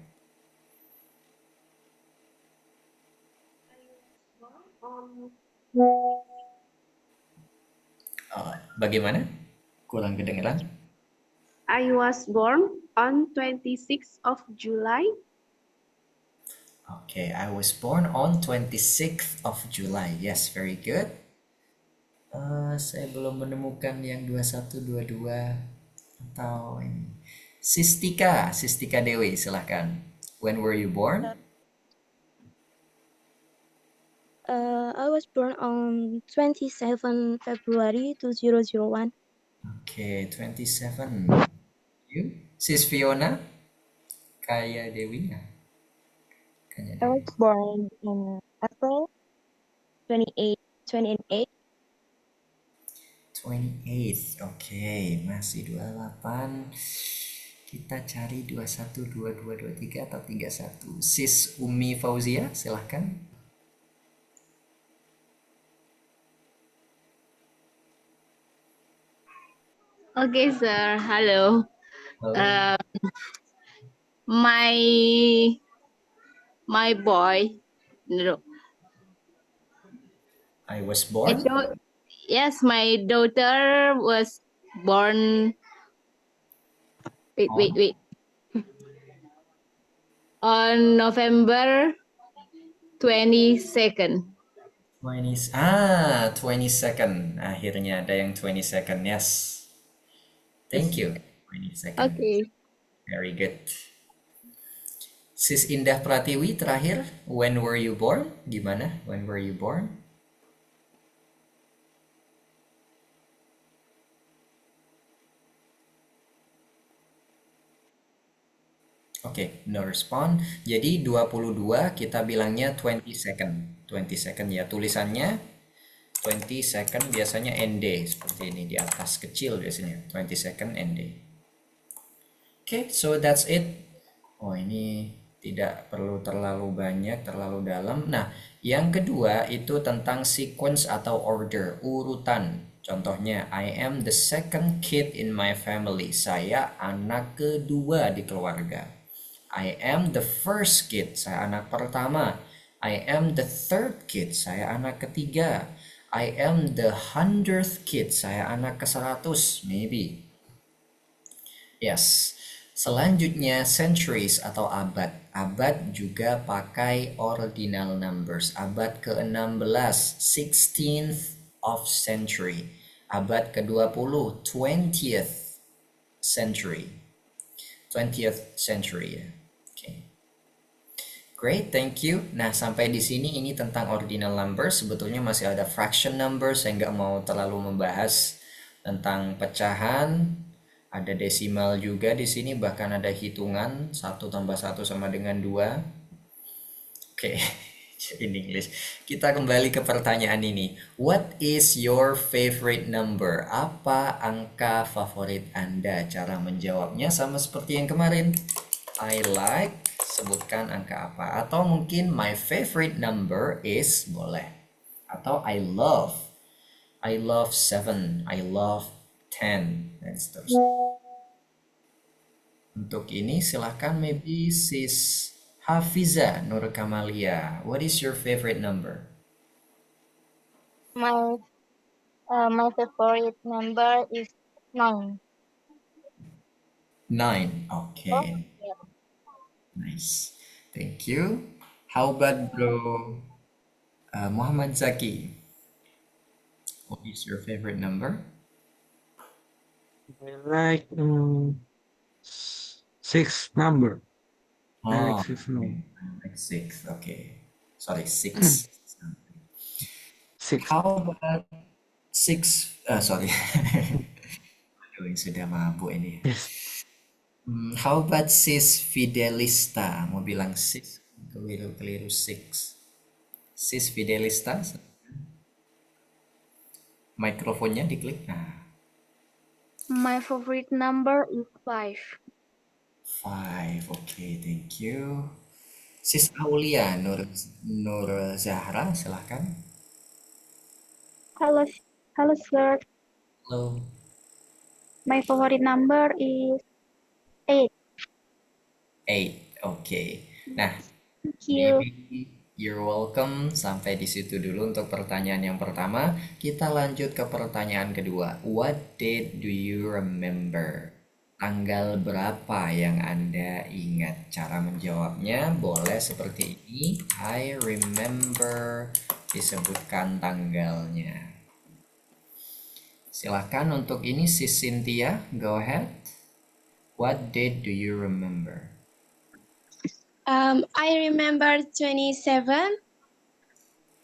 Speaker 1: Bagaimana? Kurang kedengeran.
Speaker 13: I was born on 26th of July.
Speaker 1: Okay, I was born on 26th of July. Yes, very good. Saya belum menemukan yang 21, 22 atau ini. Sistika Dewi, silahkan. When were you born?
Speaker 14: I was born on 27 February 2001.
Speaker 1: Okay, 27. You? Sis Fiona? Kaya Dewi ya? Kaya
Speaker 12: I
Speaker 1: Dewi.
Speaker 12: was born in April 28, 28.
Speaker 1: 28th. Oke, masih 28. Kita cari 21, 22, 23 atau 31. Sis Umi Fauzia, silahkan.
Speaker 2: Okay, sir. Hello.
Speaker 1: Halo.
Speaker 2: My boy. No.
Speaker 1: I was born.
Speaker 2: Yes, my daughter was born. Wait. On November 22nd.
Speaker 1: 22nd. Akhirnya ada yang 22nd. Yes. Thank you. 22nd.
Speaker 2: Okay.
Speaker 1: Very good. Sis Indah Pratiwi terakhir. When were you born? Gimana? When were you born? Oke, no respond. Jadi 22 kita bilangnya 22nd. 22nd ya, tulisannya 22nd biasanya ND seperti ini di atas kecil biasanya 22nd ND. Oke, so that's it. Oh, ini tidak perlu terlalu banyak, terlalu dalam. Nah, yang kedua itu tentang sequence atau order, urutan. Contohnya, I am the second kid in my family. Saya anak kedua di keluarga. I am the first kid, saya anak pertama. I am the third kid, saya anak ketiga. I am the 100th kid, saya anak ke-100, maybe. Yes. Selanjutnya centuries atau abad. Abad juga pakai ordinal numbers. Abad ke-16, 16th of century. Abad ke-20, 20th century. 20th century ya. Great, thank you. Nah, sampai di sini ini tentang ordinal numbers. Sebetulnya masih ada fraction numbers. Saya nggak mau terlalu membahas tentang pecahan. Ada desimal juga di sini. Bahkan ada hitungan. 1 tambah 1 sama dengan 2. Oke, in English. Kita kembali ke pertanyaan ini. What is your favorite number? Apa angka favorit Anda? Cara menjawabnya sama seperti yang kemarin. I like, sebutkan angka apa. Atau mungkin my favorite number is, boleh. Atau I love 7, I love 10, dan seterusnya. Untuk ini silahkan maybe sis Hafiza Nur Kamalia. What is your favorite number?
Speaker 4: My favorite number is 9.
Speaker 1: 9, okay. Nice, thank you. How about bro Muhammad Zaki? What is your favorite number?
Speaker 6: I like 6 number. I
Speaker 1: Oh,
Speaker 6: like 6 number.
Speaker 1: like 6, okay. Sorry, 6.
Speaker 6: 6.
Speaker 1: How about 6? Sorry. Aduh, sudah mabuk ini.
Speaker 6: Yes.
Speaker 1: How about sis Fidelista? Mau bilang sis, keliru 6. Sis Fidelista. Mikrofonnya diklik. Nah,
Speaker 13: My favorite number is 5.
Speaker 1: 5. Okay, thank you. Sis Aulia Nur Zahra, silahkan.
Speaker 14: Hello, sir.
Speaker 1: Halo.
Speaker 13: My favorite number is 8.
Speaker 1: 8. Oke. Nah,
Speaker 13: Thank you.
Speaker 1: maybe you're welcome. Sampai di situ dulu untuk pertanyaan yang pertama. Kita lanjut ke pertanyaan kedua. What date do you remember? Tanggal berapa yang Anda ingat? Cara menjawabnya boleh seperti ini. I remember, disebutkan tanggalnya. Silakan untuk ini Sis Cynthia, go ahead. What date do you remember?
Speaker 13: I remember 27.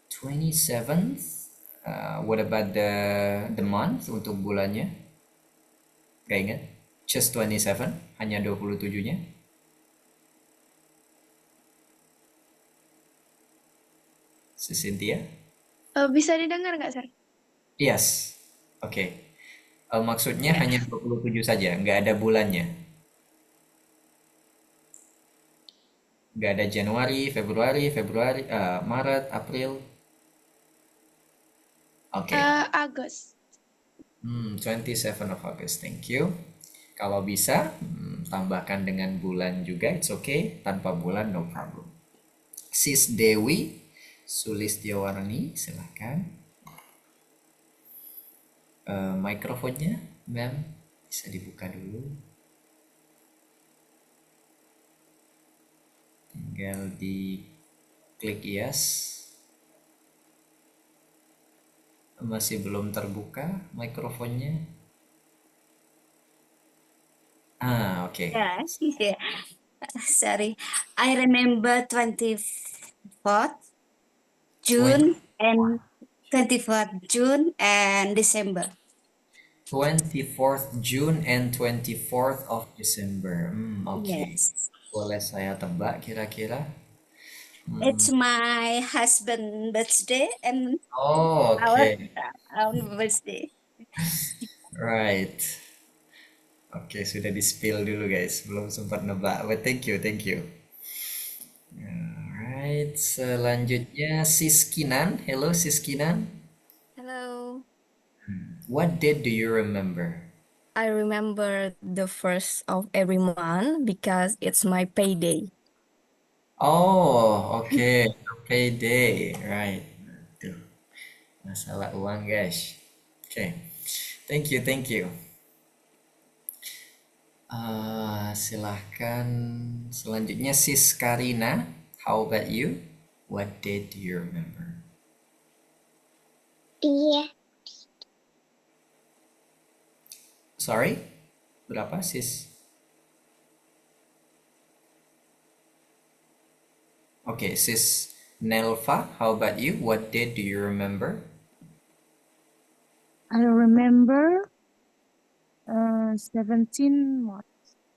Speaker 1: 27th. What about the month untuk bulannya? Gak ingat? Just 27, hanya 27-nya. Si Cynthia?
Speaker 13: Bisa didengar nggak, Sir?
Speaker 1: Yes. Oke. Maksudnya hanya 27 saja, nggak ada bulannya. Nggak ada Januari, Februari, Maret, April. Oke.
Speaker 13: Agus.
Speaker 1: 27 of August, thank you. Kalau bisa, tambahkan dengan bulan juga, it's okay. Tanpa bulan, no problem. Sis Dewi Sulistiawarni, silahkan. Mikrofonnya, ma'am, bisa dibuka dulu. Tinggal di klik yes. Masih belum terbuka mikrofonnya. Oke.
Speaker 10: Yeah. Sorry. I remember 24th June and 24th June and December.
Speaker 1: 24th June and 24th of December. Oke.
Speaker 10: Yes.
Speaker 1: Boleh saya tebak kira-kira?
Speaker 10: It's my husband's birthday and
Speaker 1: Oh,
Speaker 10: our
Speaker 1: oke.
Speaker 10: birthday.
Speaker 1: Right. Oke, sudah di-spill dulu guys. Belum sempat nebak. But thank you. Alright, selanjutnya Sis Kinan. Hello Sis Kinan.
Speaker 15: Hello.
Speaker 1: What date do you remember?
Speaker 15: I remember the first of every month because it's my payday.
Speaker 1: Oh, oke. Payday. Right. Tuh. Masalah uang guys. Oke. Thank you. Silahkan selanjutnya Sis Karina. How about you? What date do you remember?
Speaker 4: Iya.
Speaker 1: Sorry? Berapa Sis? Oke, Sis Nelva, how about you? What date do you remember?
Speaker 16: I remember 17 March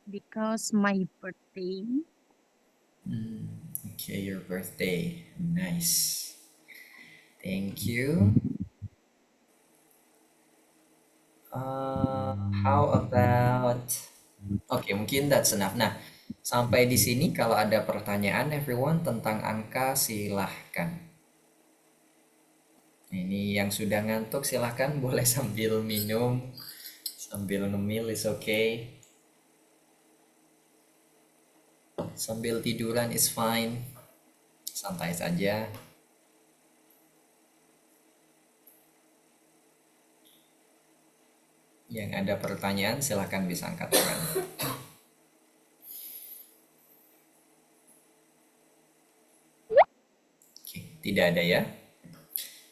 Speaker 16: because my birthday.
Speaker 1: Okay, your birthday. Nice. Thank you. How about... Oke, mungkin that's enough. Nah, sampai di sini kalau ada pertanyaan everyone tentang angka silahkan. Ini yang sudah ngantuk silahkan boleh sambil minum, sambil ngemil is okay. Sambil tiduran is fine. Santai saja. Yang ada pertanyaan silahkan bisa angkat tangan. Oke, tidak ada ya?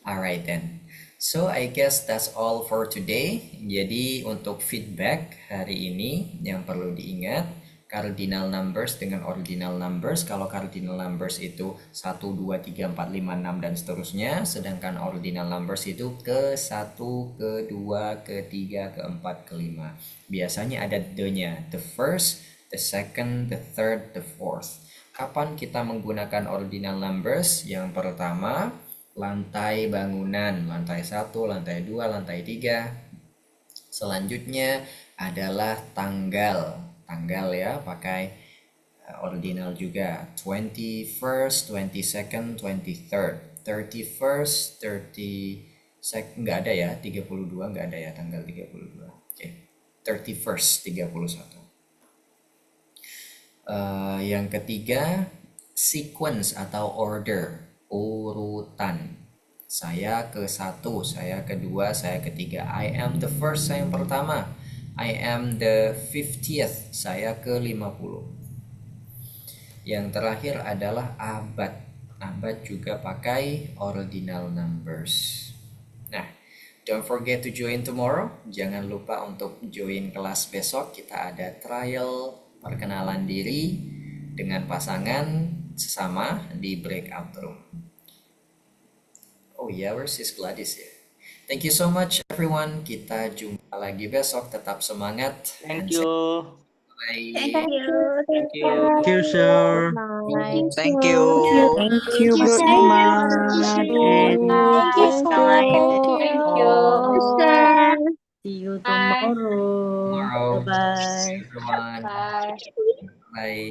Speaker 1: Alright then. So I guess that's all for today. Jadi untuk feedback hari ini yang perlu diingat, cardinal numbers dengan ordinal numbers. Kalau cardinal numbers itu 1, 2, 3, 4, 5, 6 dan seterusnya. Sedangkan ordinal numbers itu ke 1, ke 2, ke 3, ke 4, ke 5. Biasanya ada the-nya. The first, the second, the third, the fourth. Kapan kita menggunakan ordinal numbers? Yang pertama, lantai bangunan. Lantai 1, lantai 2, lantai 3. Selanjutnya adalah tanggal. Tanggal ya, pakai ordinal juga. 21st, 22nd, 23rd, 31st, Saya nggak ada ya, 32 nggak ada ya tanggal 32. Oke, 31st 31. Yang ketiga, sequence atau order, urutan. Saya ke 1, saya kedua, saya ketiga. I am the first, saya yang pertama. I am the 50th, saya ke 50. Yang terakhir adalah abad. Abad juga pakai ordinal numbers. Nah, don't forget to join tomorrow. Jangan lupa untuk join kelas besok. Kita ada trial perkenalan diri dengan pasangan sesama di breakout room. Oh ya, where's Sis Gladys ya? Thank you so much everyone. Kita jumpa lagi besok. Tetap semangat.
Speaker 9: Thank you.
Speaker 1: Bye.
Speaker 10: Thank you.
Speaker 9: Thank you.
Speaker 6: Thank you, sir.
Speaker 12: Thank you.
Speaker 3: Thank you, Bu Iman.
Speaker 8: Thank you, sir.
Speaker 2: Thank you.
Speaker 8: Sir.
Speaker 16: See you
Speaker 2: Bye.
Speaker 16: tomorrow.
Speaker 1: Tomorrow.
Speaker 16: Bye-bye.
Speaker 1: Everyone.
Speaker 2: Bye.
Speaker 1: Bye.